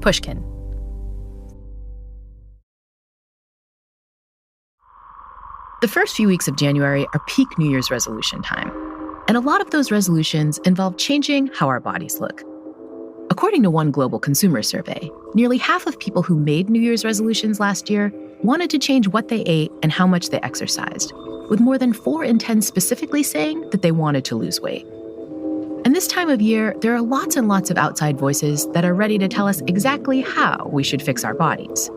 Pushkin. The first few weeks of January are peak New Year's resolution time, and a lot of those resolutions involve changing how our bodies look. According to one global consumer survey, nearly half of people who made New Year's resolutions last year wanted to change what they ate and how much they exercised, with more than 4 in 10 specifically saying that they wanted to lose weight. And this time of year, there are lots and lots of outside voices that are ready to tell us exactly how we should fix our bodies.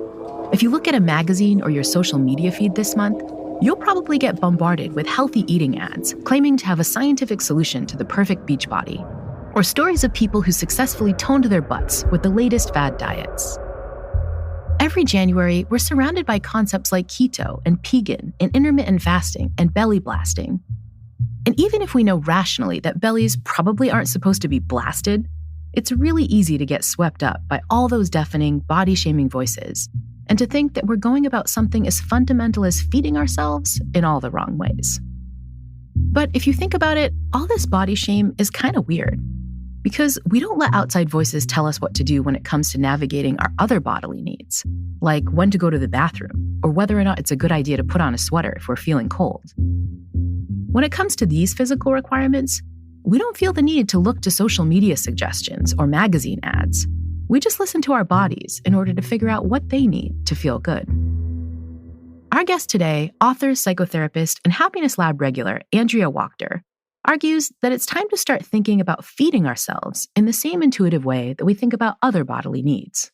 If you look at a magazine or your social media feed this month, you'll probably get bombarded with healthy eating ads claiming to have a scientific solution to the perfect beach body, or stories of people who successfully toned their butts with the latest fad diets. Every January, we're surrounded by concepts like keto and pegan and intermittent fasting and belly blasting. And even if we know rationally that bellies probably aren't supposed to be blasted, it's really easy to get swept up by all those deafening, body-shaming voices, and to think that we're going about something as fundamental as feeding ourselves in all the wrong ways. But if you think about it, all this body shame is kind of weird, because we don't let outside voices tell us what to do when it comes to navigating our other bodily needs, like when to go to the bathroom, or whether or not it's a good idea to put on a sweater if we're feeling cold. When it comes to these physical requirements, we don't feel the need to look to social media suggestions or magazine ads. We just listen to our bodies in order to figure out what they need to feel good. Our guest today, author, psychotherapist, and Happiness Lab regular Andrea Wachter, argues that it's time to start thinking about feeding ourselves in the same intuitive way that we think about other bodily needs.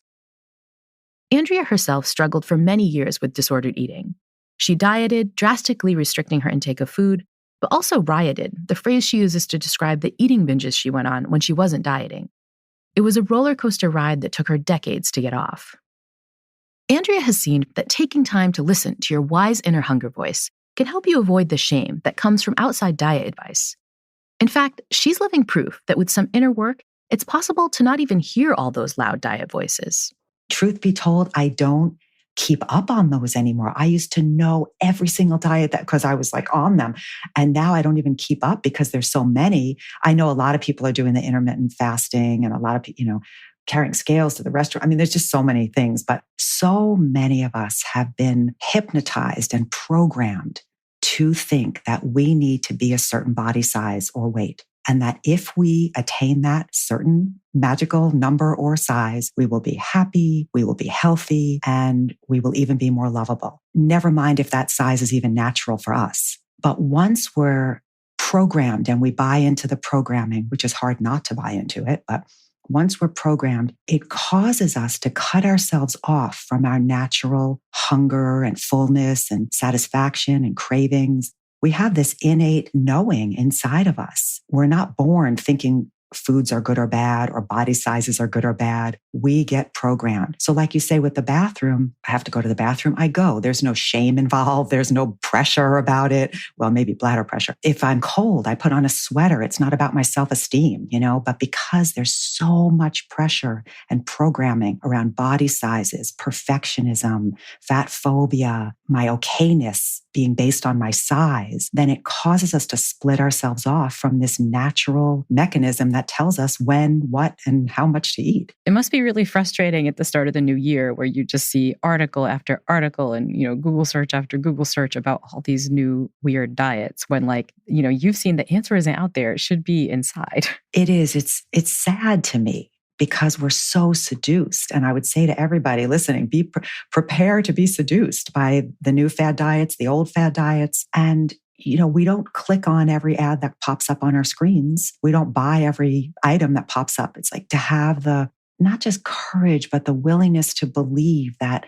Andrea herself struggled for many years with disordered eating. She dieted, drastically restricting her intake of food, but also rioted, the phrase she uses to describe the eating binges she went on when she wasn't dieting. It was a roller coaster ride that took her decades to get off. Andrea has seen that taking time to listen to your wise inner hunger voice can help you avoid the shame that comes from outside diet advice. In fact, she's living proof that with some inner work, it's possible to not even hear all those loud diet voices. Truth be told, I don't keep up on those anymore. I used to know every single diet because I was like on them. And now I don't even keep up because there's so many. I know a lot of people are doing the intermittent fasting and a lot of people, carrying scales to the restaurant. I mean, there's just so many things, but so many of us have been hypnotized and programmed to think that we need to be a certain body size or weight. And that if we attain that certain magical number or size, we will be happy, we will be healthy, and we will even be more lovable. Never mind if that size is even natural for us. But once we're programmed and we buy into the programming, which is hard not to buy into it, but once we're programmed, it causes us to cut ourselves off from our natural hunger and fullness and satisfaction and cravings. We have this innate knowing inside of us. We're not born thinking foods are good or bad or body sizes are good or bad. We get programmed. So like you say with the bathroom, I have to go to the bathroom, I go. There's no shame involved. There's no pressure about it. Well, maybe bladder pressure. If I'm cold, I put on a sweater. It's not about my self-esteem, but because there's so much pressure and programming around body sizes, perfectionism, fat phobia, my okayness being based on my size, then it causes us to split ourselves off from this natural mechanism that tells us when, what, and how much to eat. It must be really frustrating at the start of the new year where you just see article after article and, Google search after Google search about all these new weird diets when you've seen the answer isn't out there. It should be inside. It is. It's sad to me because we're so seduced. And I would say to everybody listening, be prepared to be seduced by the new fad diets, the old fad diets. And we don't click on every ad that pops up on our screens. We don't buy every item that pops up. It's like to have the, not just courage, but the willingness to believe that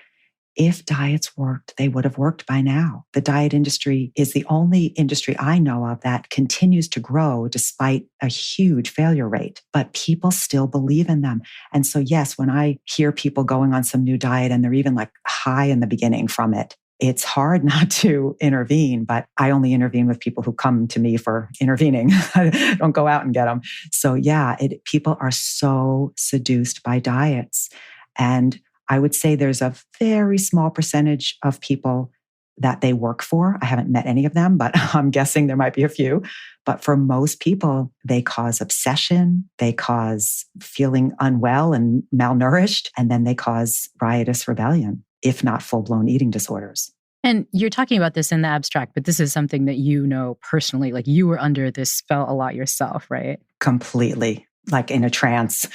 if diets worked, they would have worked by now. The diet industry is the only industry I know of that continues to grow despite a huge failure rate, but people still believe in them. And so, yes, when I hear people going on some new diet and they're even like high in the beginning from it, it's hard not to intervene, but I only intervene with people who come to me for intervening. I don't go out and get them. So yeah, people are so seduced by diets. And I would say there's a very small percentage of people that they work for. I haven't met any of them, but I'm guessing there might be a few. But for most people, they cause obsession, they cause feeling unwell and malnourished, and then they cause riotous rebellion, if not full-blown eating disorders. And you're talking about this in the abstract, but this is something that you know personally, like you were under this spell a lot yourself, right? Completely. Like in a trance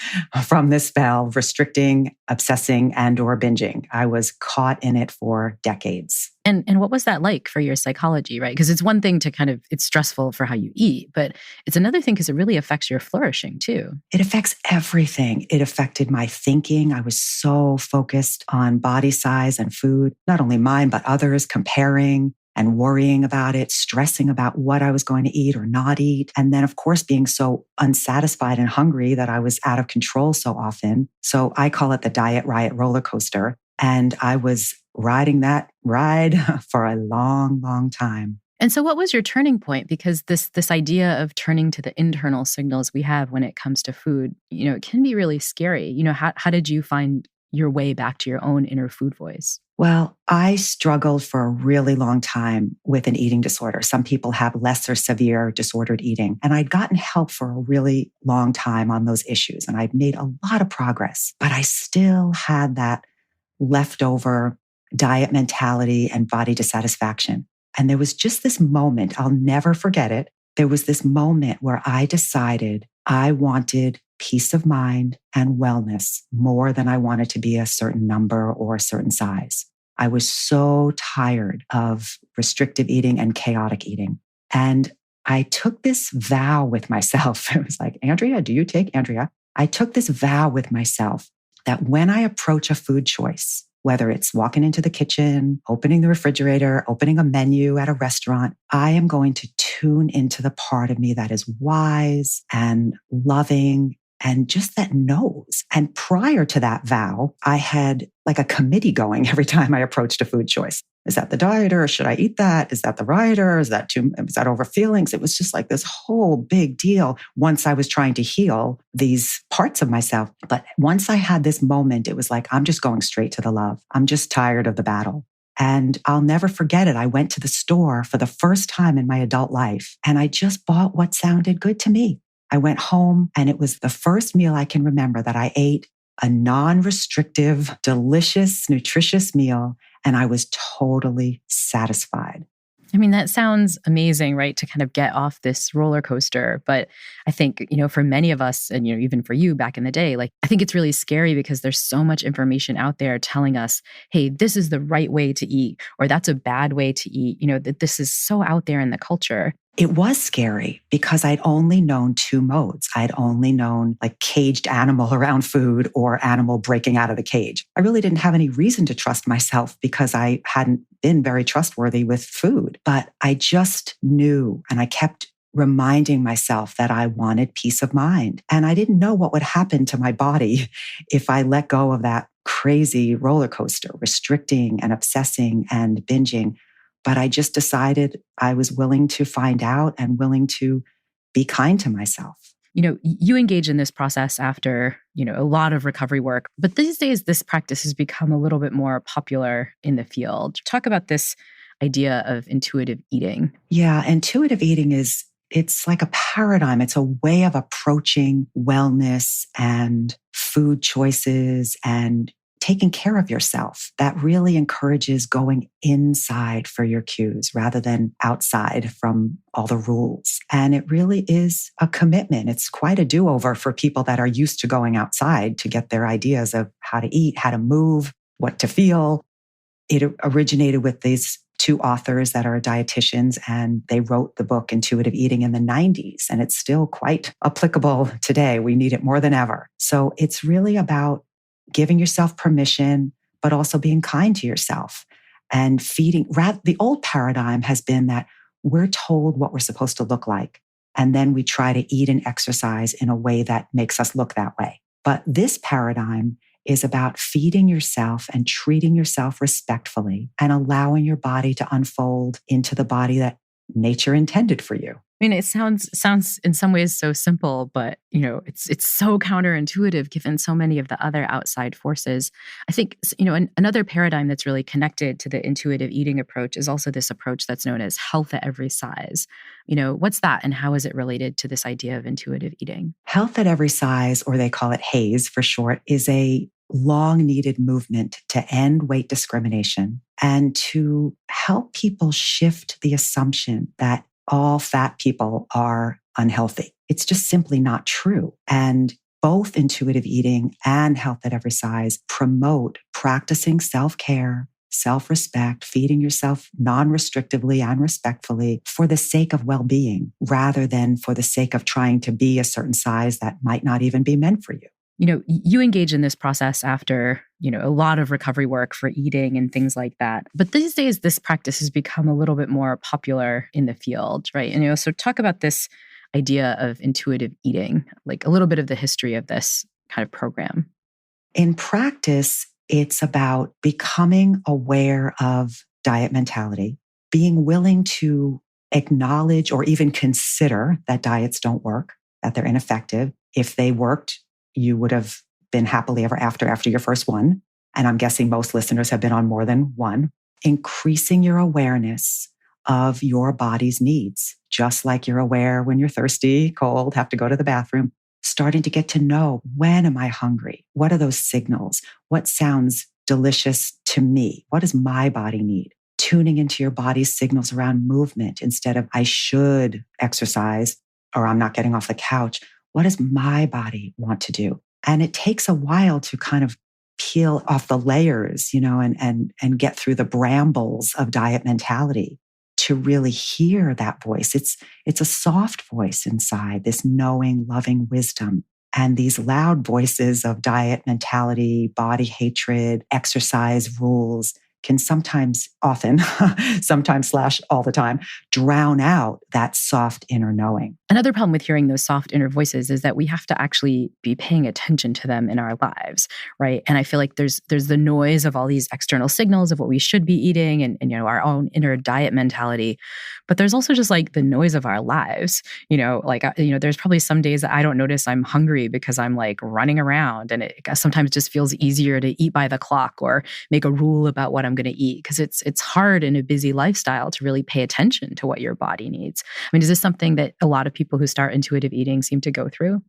from this spell, restricting, obsessing, and or binging. I was caught in it for decades. And what was that like for your psychology, right? Because it's one thing to it's stressful for how you eat, but it's another thing because it really affects your flourishing too. It affects everything. It affected my thinking. I was so focused on body size and food, not only mine, but others, comparing and worrying about it, stressing about what I was going to eat or not eat. And then, of course, being so unsatisfied and hungry that I was out of control so often. So I call it the diet riot roller coaster. And I was riding that ride for a long, long time. And so what was your turning point? Because this idea of turning to the internal signals we have when it comes to food, it can be really scary. How did you find your way back to your own inner food voice? Well, I struggled for a really long time with an eating disorder. Some people have lesser severe disordered eating. And I'd gotten help for a really long time on those issues. And I'd made a lot of progress, but I still had that leftover diet mentality and body dissatisfaction. And there was just this moment, I'll never forget it. There was this moment where I decided I wanted peace of mind and wellness more than I wanted to be a certain number or a certain size. I was so tired of restrictive eating and chaotic eating. And I took this vow with myself. It was like, Andrea, I took this vow with myself that when I approach a food choice, whether it's walking into the kitchen, opening the refrigerator, opening a menu at a restaurant, I am going to tune into the part of me that is wise and loving and just that knows. And prior to that vow, I had like a committee going every time I approached a food choice. Is that the dieter? Should I eat that? Is that the rioter? Is that over feelings? It was just like this whole big deal once I was trying to heal these parts of myself. But once I had this moment, it was like, I'm just going straight to the love. I'm just tired of the battle. And I'll never forget it. I went to the store for the first time in my adult life, and I just bought what sounded good to me. I went home, and it was the first meal I can remember that I ate a non-restrictive, delicious, nutritious meal, and I was totally satisfied. I mean, that sounds amazing, right? To kind of get off this roller coaster. But I think, for many of us, and, even for you back in the day, I think it's really scary because there's so much information out there telling us, hey, this is the right way to eat, or that's a bad way to eat, that this is so out there in the culture. It was scary because I'd only known two modes. I'd only known like caged animal around food or animal breaking out of the cage. I really didn't have any reason to trust myself because I hadn't been very trustworthy with food. But I just knew, and I kept reminding myself that I wanted peace of mind. And I didn't know what would happen to my body if I let go of that crazy roller coaster, restricting and obsessing and binging. But I just decided I was willing to find out and willing to be kind to myself. You engage in this process after, a lot of recovery work. But these days, this practice has become a little bit more popular in the field. Talk about this idea of intuitive eating. Yeah, intuitive eating it's like a paradigm. It's a way of approaching wellness and food choices and taking care of yourself that really encourages going inside for your cues rather than outside from all the rules. And it really is a commitment. It's quite a do-over for people that are used to going outside to get their ideas of how to eat, how to move, what to feel. It originated with these two authors that are dietitians, and they wrote the book Intuitive Eating in the 90s, and it's still quite applicable today. We need it more than ever. So it's really about giving yourself permission, but also being kind to yourself and feeding. The old paradigm has been that we're told what we're supposed to look like, and then we try to eat and exercise in a way that makes us look that way. But this paradigm is about feeding yourself and treating yourself respectfully and allowing your body to unfold into the body that nature intended for you. I mean, it sounds in some ways so simple, but it's so counterintuitive given so many of the other outside forces. I think another paradigm that's really connected to the intuitive eating approach is also this approach that's known as health at every size. What's that, and how is it related to this idea of intuitive eating? Health at every size, or they call it HAES for short, is a long-needed movement to end weight discrimination and to help people shift the assumption that all fat people are unhealthy. It's just simply not true. And both intuitive eating and health at every size promote practicing self-care, self-respect, feeding yourself non-restrictively and respectfully for the sake of well-being, rather than for the sake of trying to be a certain size that might not even be meant for you. You engage in this process after, a lot of recovery work for eating and things like that. But these days, this practice has become a little bit more popular in the field, right? And, so talk about this idea of intuitive eating, like a little bit of the history of this kind of program. In practice, it's about becoming aware of diet mentality, being willing to acknowledge or even consider that diets don't work, that they're ineffective. If they worked, you would have been happily ever after your first one. And I'm guessing most listeners have been on more than one. Increasing your awareness of your body's needs, just like you're aware when you're thirsty, cold, have to go to the bathroom. Starting to get to know, when am I hungry? What are those signals? What sounds delicious to me? What does my body need? Tuning into your body's signals around movement instead of I should exercise or I'm not getting off the couch. What does my body want to do? And it takes a while to kind of peel off the layers, and get through the brambles of diet mentality to really hear that voice. It's a soft voice inside, this knowing, loving wisdom. And these loud voices of diet mentality, body hatred, exercise rules can sometimes all the time, drown out that soft inner knowing. Another problem with hearing those soft inner voices is that we have to actually be paying attention to them in our lives, right? And I feel like there's the noise of all these external signals of what we should be eating and our own inner diet mentality. But there's also just like the noise of our lives, there's probably some days that I don't notice I'm hungry because I'm like running around, and it sometimes just feels easier to eat by the clock or make a rule about what I'm going to eat, because it's hard in a busy lifestyle to really pay attention to what your body needs. I mean, is this something that a lot of people who start intuitive eating seem to go through?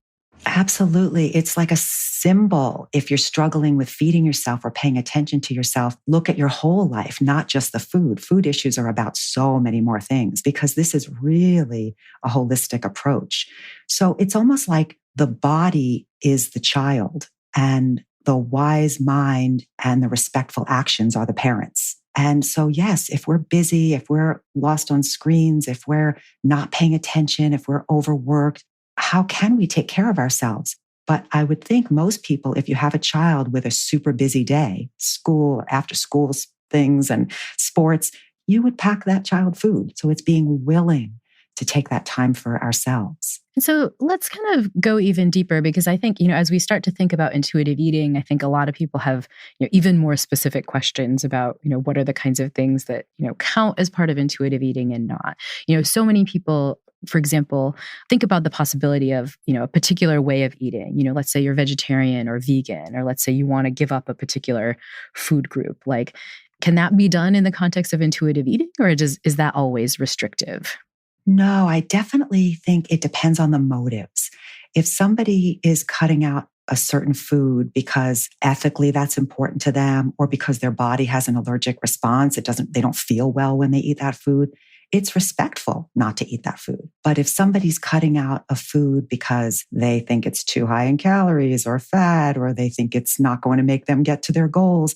Absolutely. It's like a symbol. If you're struggling with feeding yourself or paying attention to yourself, look at your whole life, not just the food. Food issues are about so many more things, because this is really a holistic approach. So it's almost like the body is the child and the wise mind and the respectful actions are the parents. And so, yes, if we're busy, if we're lost on screens, if we're not paying attention, if we're overworked, how can we take care of ourselves? But I would think most people, if you have a child with a super busy day, school, after school things and sports, you would pack that child food. So it's being willing to take that time for ourselves. And so let's kind of go even deeper, because I think, as we start to think about intuitive eating, I think a lot of people have even more specific questions about, what are the kinds of things that, count as part of intuitive eating and not. So many people, for example, think about the possibility of, a particular way of eating. Let's say you're vegetarian or vegan, or let's say you want to give up a particular food group. Like, can that be done in the context of intuitive eating, or is that always restrictive? No, I definitely think it depends on the motives. If somebody is cutting out a certain food because ethically that's important to them, or because their body has an allergic response, they don't feel well when they eat that food, it's respectful not to eat that food. But if somebody's cutting out a food because they think it's too high in calories or fat, or they think it's not going to make them get to their goals,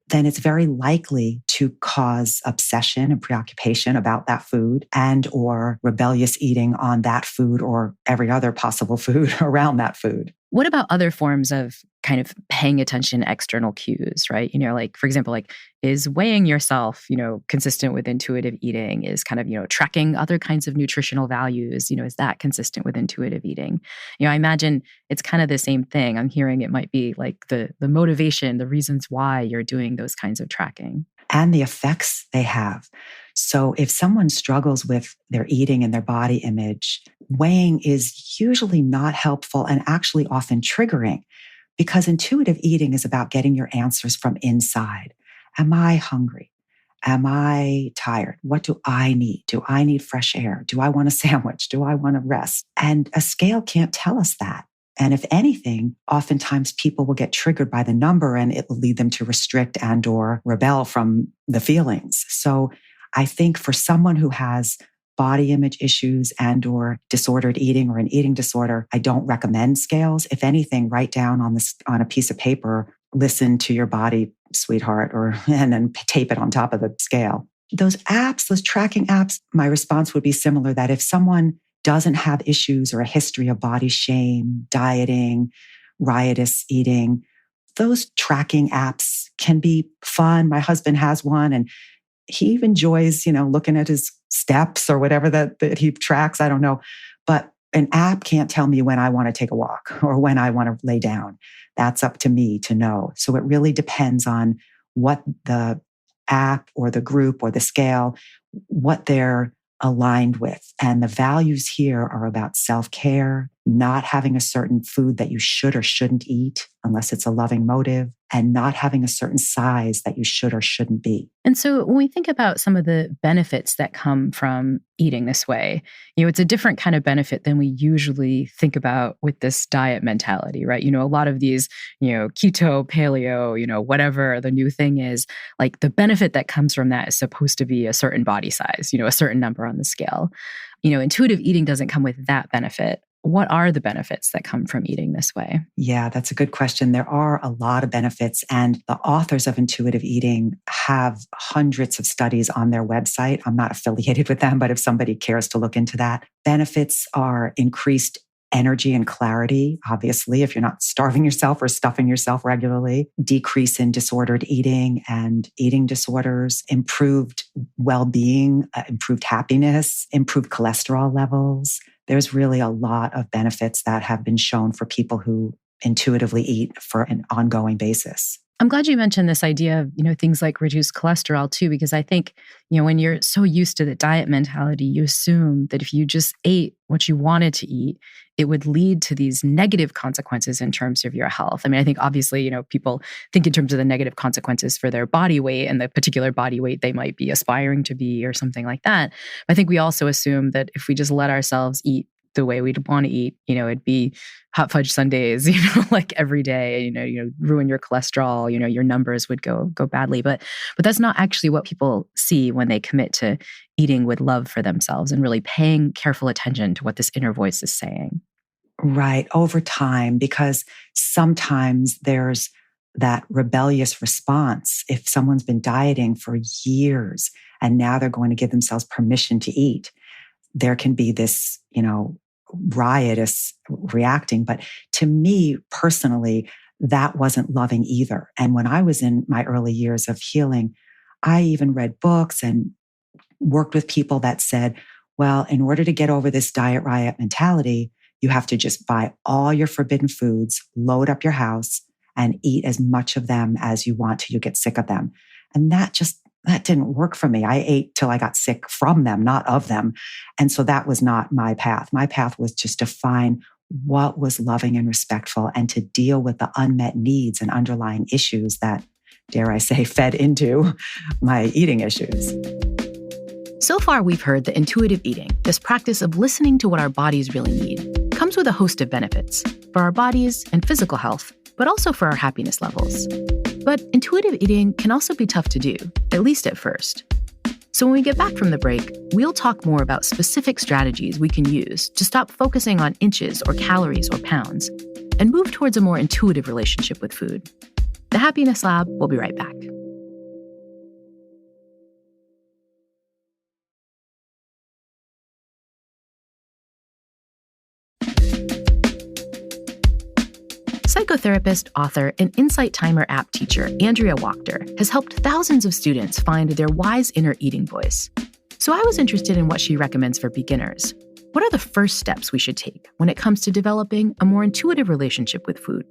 then it's very likely to cause obsession and preoccupation about that food, and or rebellious eating on that food or every other possible food around that food. What about other forms of kind of paying attention to external cues, right? Like, for example, is weighing yourself, consistent with intuitive eating? Is kind of, tracking other kinds of nutritional values, is that consistent with intuitive eating? I imagine it's kind of the same thing. I'm hearing it might be like the motivation, the reasons why you're doing those kinds of tracking. and the effects they have. So if someone struggles with their eating and their body image, weighing is usually not helpful and actually often triggering, because intuitive eating is about getting your answers from inside. Am I hungry? Am I tired? What do I need? Do I need fresh air? Do I want a sandwich? Do I want to rest? And a scale can't tell us that. And if anything, oftentimes people will get triggered by the number and it will lead them to restrict and or rebel from the feelings. So I think for someone who has body image issues and or disordered eating or an eating disorder, I don't recommend scales. If anything, write down on a piece of paper, listen to your body, sweetheart, and then tape it on top of the scale. Those apps, those tracking apps, my response would be similar, that if someone doesn't have issues or a history of body shame, dieting, riotous eating, those tracking apps can be fun. My husband has one and he enjoys, looking at his steps or whatever that he tracks. I don't know. But an app can't tell me when I want to take a walk or when I want to lay down. That's up to me to know. So it really depends on what the app or the group or the scale, what they're aligned with. And the values here are about self-care, not having a certain food that you should or shouldn't eat unless it's a loving motive, and not having a certain size that you should or shouldn't be. And so when we think about some of the benefits that come from eating this way, it's a different kind of benefit than we usually think about with this diet mentality, right? A lot of these, keto, paleo, whatever the new thing is, like the benefit that comes from that is supposed to be a certain body size, a certain number on the scale. Intuitive eating doesn't come with that benefit. What are the benefits that come from eating this way? Yeah, that's a good question. There are a lot of benefits, and the authors of intuitive eating have hundreds of studies on their website. I'm not affiliated with them, but if somebody cares to look into that, benefits are increased energy and clarity, obviously, if you're not starving yourself or stuffing yourself regularly, decrease in disordered eating and eating disorders, improved well-being, improved happiness, improved cholesterol levels. There's really a lot of benefits that have been shown for people who intuitively eat for an ongoing basis. I'm glad you mentioned this idea of, things like reduced cholesterol too, because I think, when you're so used to the diet mentality, you assume that if you just ate what you wanted to eat, it would lead to these negative consequences in terms of your health. I mean, I think obviously, people think in terms of the negative consequences for their body weight and the particular body weight they might be aspiring to be or something like that. But I think we also assume that if we just let ourselves eat the way we'd want to eat, it'd be hot fudge sundaes, like every day, ruin your cholesterol, your numbers would go badly. But that's not actually what people see when they commit to eating with love for themselves and really paying careful attention to what this inner voice is saying. Right. Over time, because sometimes there's that rebellious response. If someone's been dieting for years and now they're going to give themselves permission to eat, there can be this, riotous reacting. But to me personally, that wasn't loving either. And when I was in my early years of healing, I even read books and worked with people that said, well, in order to get over this diet riot mentality, you have to just buy all your forbidden foods, load up your house, and eat as much of them as you want till you get sick of them. And that didn't work for me. I ate till I got sick from them, not of them. And so that was not my path. My path was just to find what was loving and respectful and to deal with the unmet needs and underlying issues that, dare I say, fed into my eating issues. So far, we've heard that intuitive eating, this practice of listening to what our bodies really need, comes with a host of benefits for our bodies and physical health, but also for our happiness levels. But intuitive eating can also be tough to do, at least at first. So when we get back from the break, we'll talk more about specific strategies we can use to stop focusing on inches or calories or pounds and move towards a more intuitive relationship with food. The Happiness Lab will be right back. Psychotherapist, author, and Insight Timer app teacher Andrea Wachter has helped thousands of students find their wise inner eating voice. So I was interested in what she recommends for beginners. What are the first steps we should take when it comes to developing a more intuitive relationship with food?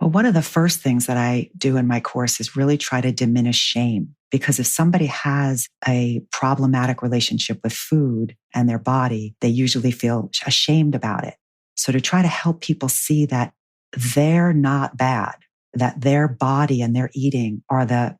Well, one of the first things that I do in my course is really try to diminish shame. Because if somebody has a problematic relationship with food and their body, they usually feel ashamed about it. So to try to help people see that they're not bad, that their body and their eating are the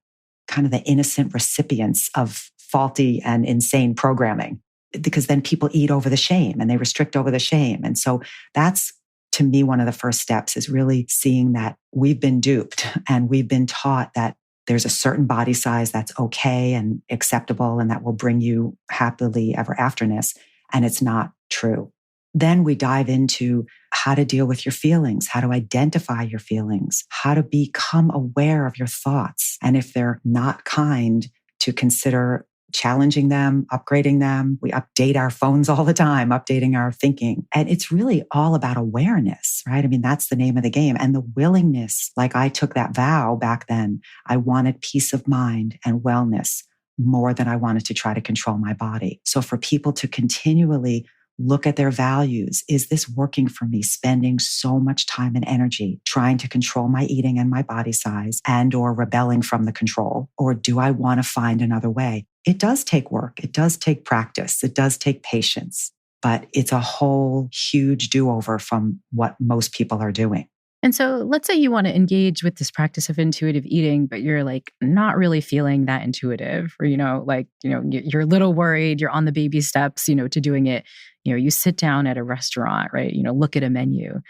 kind of the innocent recipients of faulty and insane programming, because then people eat over the shame and they restrict over the shame. And so that's, to me, one of the first steps is really seeing that we've been duped and we've been taught that there's a certain body size that's okay and acceptable and that will bring you happily ever afterness. And it's not true. Then we dive into how to deal with your feelings, how to identify your feelings, how to become aware of your thoughts. And if they're not kind, to consider challenging them, upgrading them. We update our phones all the time, updating our thinking. And it's really all about awareness, right? I mean, that's the name of the game. And the willingness, like I took that vow back then, I wanted peace of mind and wellness more than I wanted to try to control my body. So for people to continually look at their values. Is this working for me? Spending so much time and energy trying to control my eating and my body size and or rebelling from the control? Or do I want to find another way? It does take work. It does take practice. It does take patience, but it's a whole huge do-over from what most people are doing. And so let's say you want to engage with this practice of intuitive eating, but you're like not really feeling that intuitive, or, you're a little worried, you're on the baby steps, to doing it. You sit down at a restaurant, right? Look at a menu,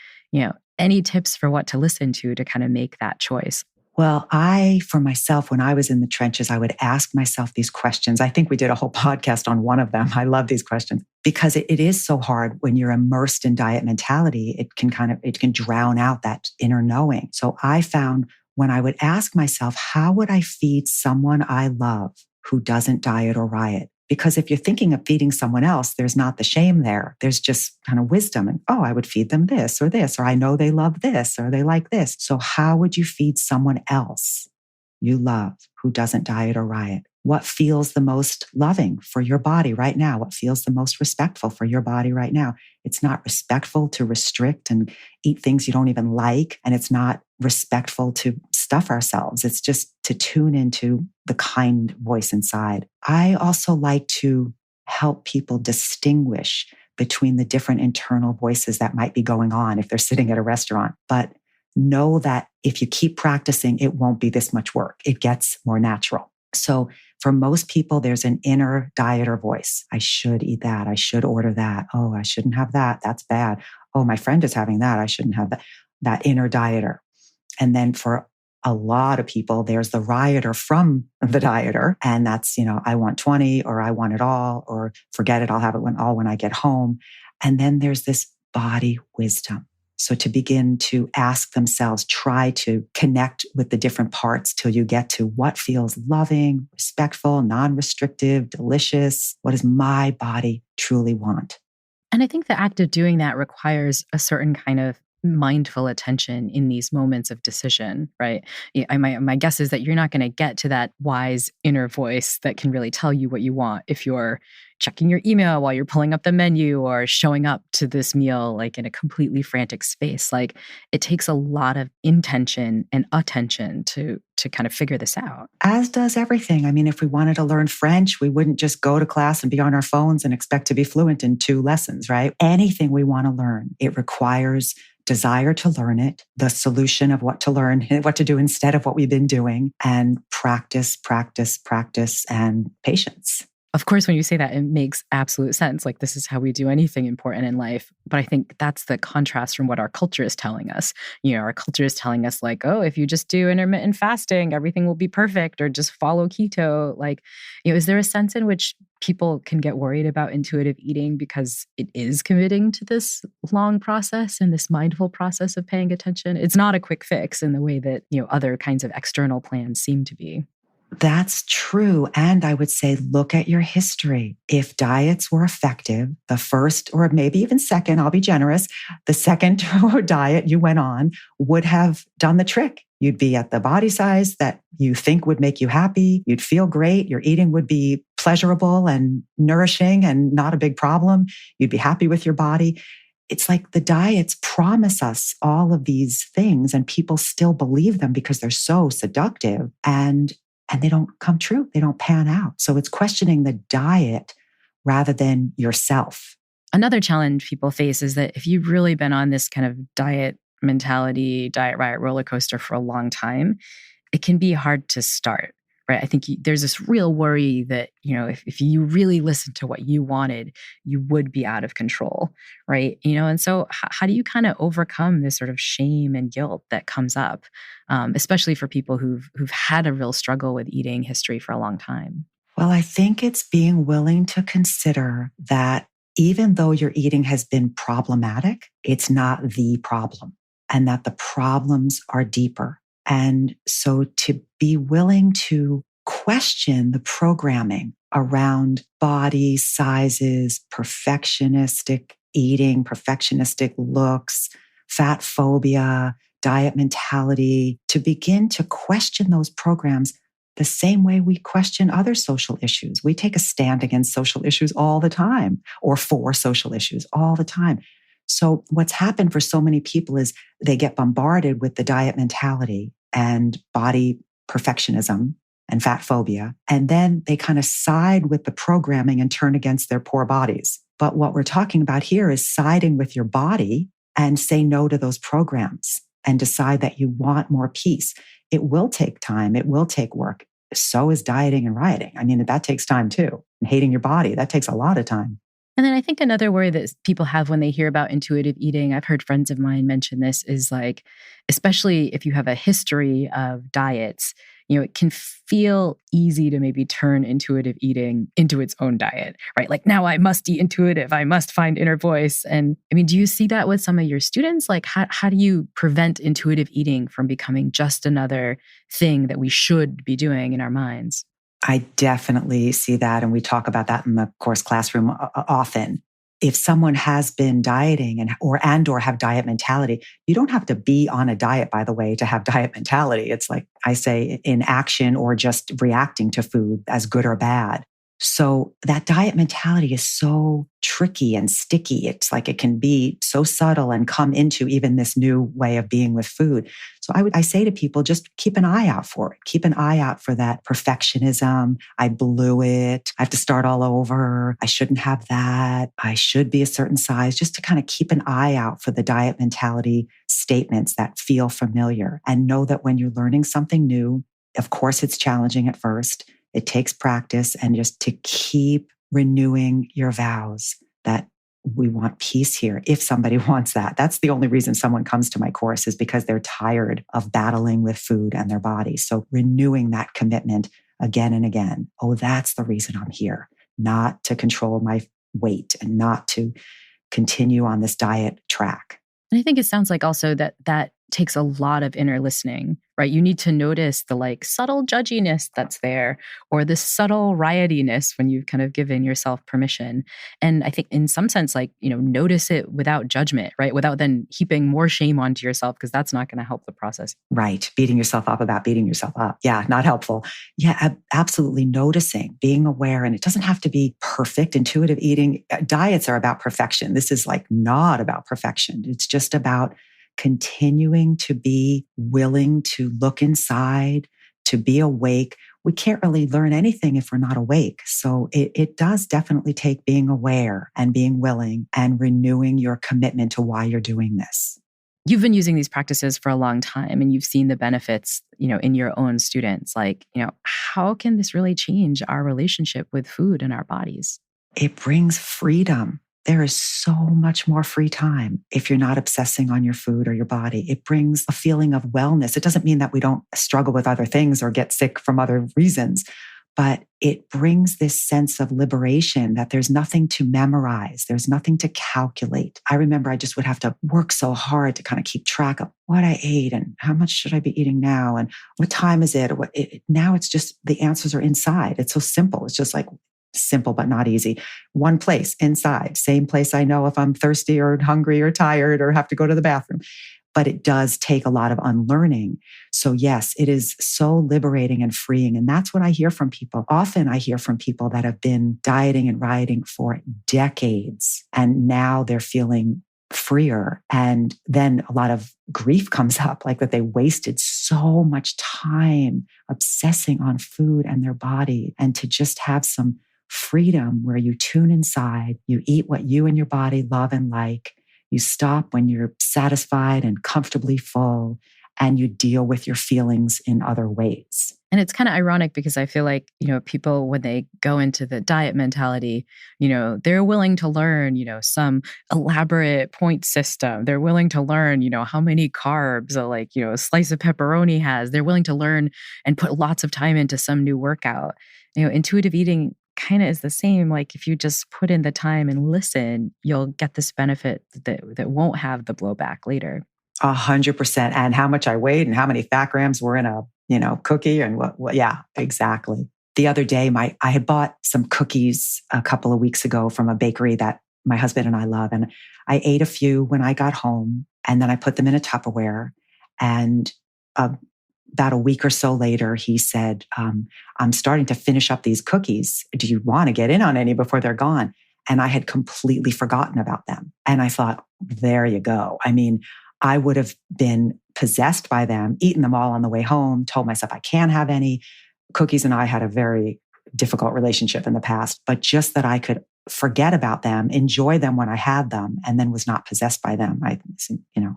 any tips for what to listen to kind of make that choice? Well, for myself, when I was in the trenches, I would ask myself these questions. I think we did a whole podcast on one of them. I love these questions because it is so hard when you're immersed in diet mentality. It can drown out that inner knowing. So I found when I would ask myself, how would I feed someone I love who doesn't diet or riot? Because if you're thinking of feeding someone else, there's not the shame there. There's just kind of wisdom. And, I would feed them this, or I know they love this, or they like this. So how would you feed someone else you love who doesn't diet or riot? What feels the most loving for your body right now? What feels the most respectful for your body right now? It's not respectful to restrict and eat things you don't even like. And it's not respectful to stuff ourselves. It's just to tune into the kind voice inside. I also like to help people distinguish between the different internal voices that might be going on if they're sitting at a restaurant. But know that if you keep practicing, it won't be this much work. It gets more natural. So for most people, there's an inner dieter voice. I should eat that. I should order that. Oh, I shouldn't have that. That's bad. Oh, my friend is having that. I shouldn't have that. That inner dieter. And then for a lot of people, there's the rioter from the dieter. And that's, I want 20, or I want it all, or forget it. I'll have it when I get home. And then there's this body wisdom. So to begin to ask themselves, try to connect with the different parts till you get to what feels loving, respectful, non-restrictive, delicious. What does my body truly want? And I think the act of doing that requires a certain kind of mindful attention in these moments of decision, right? My guess is that you're not going to get to that wise inner voice that can really tell you what you want if you're checking your email while you're pulling up the menu or showing up to this meal like in a completely frantic space. Like it takes a lot of intention and attention to kind of figure this out. As does everything. I mean, if we wanted to learn French, we wouldn't just go to class and be on our phones and expect to be fluent in 2 lessons, right? Anything we want to learn, it requires desire to learn it, the solution of what to learn, what to do instead of what we've been doing, and practice, and patience. Of course, when you say that, it makes absolute sense. Like this is how we do anything important in life. But I think that's the contrast from what our culture is telling us. Our culture is telling us like, oh, if you just do intermittent fasting, everything will be perfect, or just follow keto. Like, is there a sense in which people can get worried about intuitive eating because it is committing to this long process and this mindful process of paying attention? It's not a quick fix in the way that, other kinds of external plans seem to be. That's true. And I would say, look at your history. If diets were effective, the first, or maybe even second, I'll be generous, the second diet you went on would have done the trick. You'd be at the body size that you think would make you happy. You'd feel great. Your eating would be pleasurable and nourishing and not a big problem. You'd be happy with your body. It's like the diets promise us all of these things and people still believe them because they're so seductive. And and they don't come true. They don't pan out. So it's questioning the diet rather than yourself. Another challenge people face is that if you've really been on this kind of diet mentality, diet riot roller coaster for a long time, it can be hard to start, right? I think there's this real worry that, if you really listened to what you wanted, you would be out of control, right? And so how do you kind of overcome this sort of shame and guilt that comes up, especially for people who've had a real struggle with eating history for a long time? Well, I think it's being willing to consider that even though your eating has been problematic, it's not the problem, and that the problems are deeper. And so to be willing to question the programming around body sizes, perfectionistic eating, perfectionistic looks, fat phobia, diet mentality, to begin to question those programs the same way we question other social issues. We take a stand against social issues all the time, or for social issues all the time. So what's happened for so many people is they get bombarded with the diet mentality and body perfectionism and fat phobia, and then they kind of side with the programming and turn against their poor bodies. But what we're talking about here is siding with your body and say no to those programs and decide that you want more peace. It will take time. It will take work. So is dieting and rioting. I mean, that takes time too. And hating your body, that takes a lot of time. And then I think another worry that people have when they hear about intuitive eating, I've heard friends of mine mention this, is like, especially if you have a history of diets, it can feel easy to maybe turn intuitive eating into its own diet, right? Like, now I must eat intuitive. I must find inner voice. And I mean, do you see that with some of your students? Like, how do you prevent intuitive eating from becoming just another thing that we should be doing in our minds? I definitely see that. And we talk about that in the course classroom often. If someone has been dieting or have diet mentality, you don't have to be on a diet, by the way, to have diet mentality. It's like I say, in action or just reacting to food as good or bad. So that diet mentality is so tricky and sticky. It's like it can be so subtle and come into even this new way of being with food. So I say to people, just keep an eye out for it. Keep an eye out for that perfectionism. I blew it. I have to start all over. I shouldn't have that. I should be a certain size. Just to kind of keep an eye out for the diet mentality statements that feel familiar, and know that when you're learning something new, of course, it's challenging at first. It takes practice, and just to keep renewing your vows that we want peace here. If somebody wants that, that's the only reason someone comes to my course, is because they're tired of battling with food and their body. So renewing that commitment again and again. Oh, that's the reason I'm here, not to control my weight and not to continue on this diet track. And I think it sounds like also that takes a lot of inner listening, right? You need to notice the subtle judginess that's there, or the subtle riotiness when you've kind of given yourself permission. And I think in some sense, notice it without judgment, right? Without then heaping more shame onto yourself, because that's not going to help the process. Right. Beating yourself up about beating yourself up. Yeah, not helpful. Yeah, absolutely noticing, being aware. And it doesn't have to be perfect. Intuitive eating, diets are about perfection. This is not about perfection. It's just about continuing to be willing to look inside, to be awake. We can't really learn anything if we're not awake. So it does definitely take being aware and being willing and renewing your commitment to why you're doing this. You've been using these practices for a long time, and you've seen the benefits, in your own students. How can this really change our relationship with food and our bodies? It brings freedom. There is so much more free time if you're not obsessing on your food or your body. It brings a feeling of wellness. It doesn't mean that we don't struggle with other things or get sick from other reasons, but it brings this sense of liberation that there's nothing to memorize. There's nothing to calculate. I remember I just would have to work so hard to kind of keep track of what I ate and how much should I be eating now and what time is it? Now it's just the answers are inside. It's so simple. It's just simple, but not easy. One place inside, same place I know if I'm thirsty or hungry or tired or have to go to the bathroom. But it does take a lot of unlearning. So yes, it is so liberating and freeing. And that's what I hear from people. Often I hear from people that have been dieting and rioting for decades, and now they're feeling freer. And then a lot of grief comes up, that they wasted so much time obsessing on food and their body, and to just have some freedom where you tune inside, you eat what you and your body love and like, you stop when you're satisfied and comfortably full, and you deal with your feelings in other ways. And it's kind of ironic because I feel like, people, when they go into the diet mentality, they're willing to learn, some elaborate point system. They're willing to learn, how many carbs a slice of pepperoni has. They're willing to learn and put lots of time into some new workout. Intuitive eating kind of is the same. Like if you just put in the time and listen, you'll get this benefit that won't have the blowback later. 100%. And how much I weighed and how many fat grams were in a cookie and what. Yeah, exactly. The other day, I had bought some cookies a couple of weeks ago from a bakery that my husband and I love. And I ate a few when I got home, and then I put them in a Tupperware. And about a week or so later, he said, I'm starting to finish up these cookies. Do you want to get in on any before they're gone? And I had completely forgotten about them. And I thought, there you go. I mean, I would have been possessed by them, eaten them all on the way home, told myself I can't have any. Cookies and I had a very difficult relationship in the past, but just that I could forget about them, enjoy them when I had them, and then was not possessed by them. I,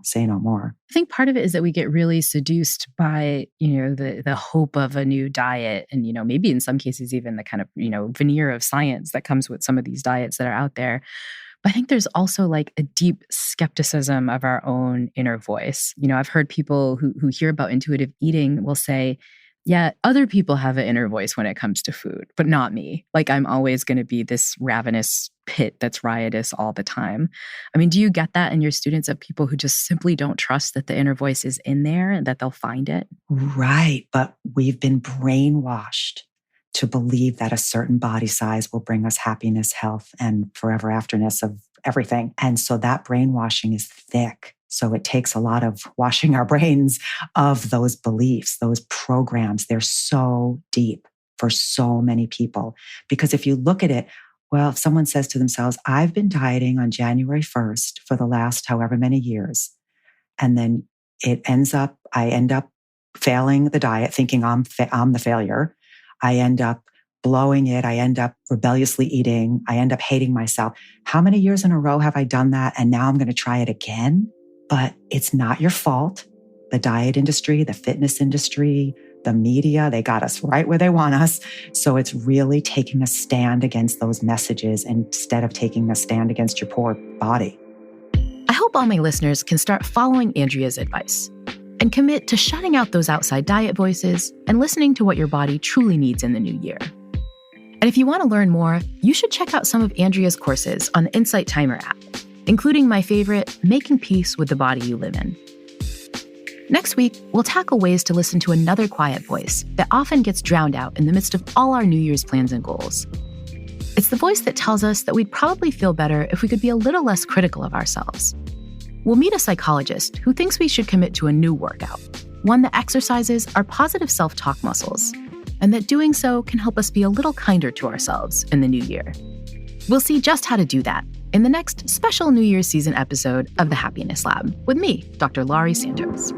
say no more. I think part of it is that we get really seduced by, the hope of a new diet. And, maybe in some cases, even the kind of, veneer of science that comes with some of these diets that are out there. But I think there's also like a deep skepticism of our own inner voice. I've heard people who hear about intuitive eating will say, yeah, other people have an inner voice when it comes to food, but not me. Like I'm always going to be this ravenous pit that's riotous all the time. I mean, do you get that in your students of people who just simply don't trust that the inner voice is in there and that they'll find it? Right. But we've been brainwashed to believe that a certain body size will bring us happiness, health, and forever afterness of everything. And so that brainwashing is thick. So it takes a lot of washing our brains of those beliefs, those programs. They're so deep for so many people. Because if you look at it, well, if someone says to themselves, I've been dieting on January 1st for the last however many years, and then I end up failing the diet, thinking I'm the failure. I end up blowing it. I end up rebelliously eating. I end up hating myself. How many years in a row have I done that? And now I'm going to try it again. But it's not your fault. The diet industry, the fitness industry, the media, they got us right where they want us. So it's really taking a stand against those messages instead of taking a stand against your poor body. I hope all my listeners can start following Andrea's advice and commit to shutting out those outside diet voices and listening to what your body truly needs in the new year. And if you want to learn more, you should check out some of Andrea's courses on the Insight Timer app, including my favorite, Making Peace with the Body You Live In. Next week, we'll tackle ways to listen to another quiet voice that often gets drowned out in the midst of all our New Year's plans and goals. It's the voice that tells us that we'd probably feel better if we could be a little less critical of ourselves. We'll meet a psychologist who thinks we should commit to a new workout, one that exercises our positive self-talk muscles, and that doing so can help us be a little kinder to ourselves in the new year. We'll see just how to do that in the next special New Year's season episode of The Happiness Lab with me, Dr. Laurie Santos.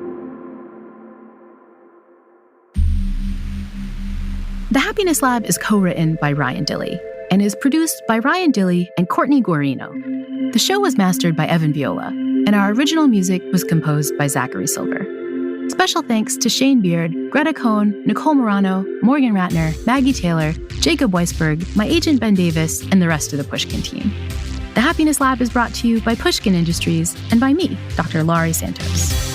The Happiness Lab is co-written by Ryan Dilley and is produced by Ryan Dilley and Courtney Guarino. The show was mastered by Evan Viola, and our original music was composed by Zachary Silver. Special thanks to Shane Beard, Greta Cohn, Nicole Morano, Morgan Ratner, Maggie Taylor, Jacob Weisberg, my agent Ben Davis, and the rest of the Pushkin team. The Happiness Lab is brought to you by Pushkin Industries and by me, Dr. Laurie Santos.